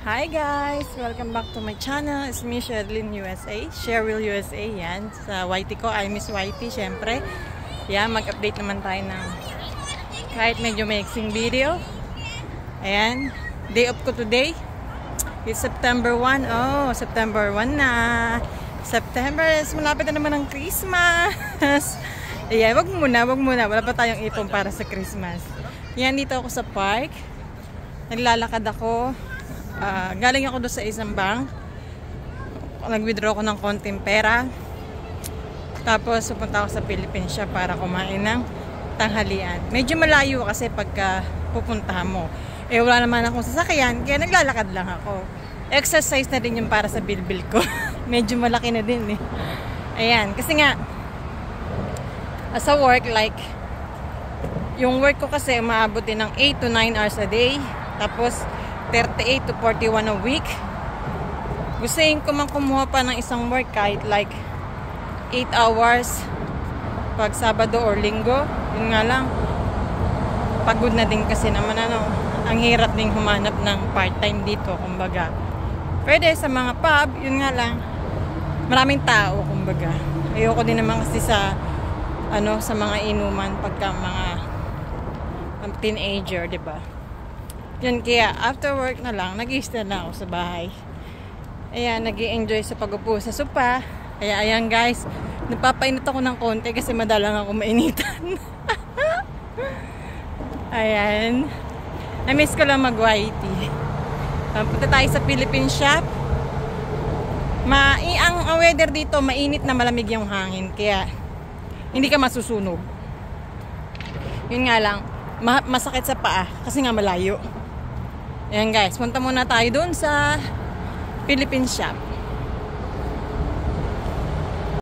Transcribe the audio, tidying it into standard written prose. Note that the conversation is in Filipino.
Hi guys! Welcome back to my channel. It's me, Sherlyn USA. Cheryl USA, yan. Sa YT ko, I miss YT, syempre. Yan, mag-update naman tayo ng kahit medyo mixing video. Ayan, day off ko today. It's September 1. Oh, September 1 na. September, malapit na naman ang Christmas. Ayan, wag muna. Wala pa tayong ipon para sa Christmas. Yan, dito ako sa park. Naglalakad ako. Galing ako doon sa isang bank. Nag-withdraw ko ng konting pera. Tapos pupunta ako sa Philippines siya para kumain ng tanghalian. Medyo malayo kasi pagka pupuntahan mo. Eh wala naman akong sasakyan, kaya naglalakad lang ako. Exercise na din yung para sa bilbil ko. Medyo malaki na din eh. Ayan, kasi nga sa work, like yung work ko kasi umaabot din ng 8 to 9 hours a day. Tapos 38 to 41 a week. Gustuin ko man kumuha pa ng isang work kahit like 8 hours pag Sabado or Linggo. Yun nga lang, pagod na din kasi naman ang hirap ding humanap ng part-time dito, kumbaga. Pwede sa mga pub, yun nga lang, maraming tao, kumbaga. Ayoko din naman kasi sa sa mga inuman pagka mga teenager, 'di ba? Yun, kaya after work na lang, nag-i-stay na ako sa bahay. Ayan, nag-i-enjoy sa pag-upo sa sopa. Kaya ayan guys, nagpapainit ako ng konti kasi madalang ako mainitan. Ayan. Na-miss ko lang mag-YT. Punta tayo sa Philippine shop. Ang weather dito, mainit na malamig yung hangin. Kaya, hindi ka masusunog. Yun nga lang, masakit sa paa kasi nga malayo. Ayan guys, punta muna tayo doon sa Philippine shop.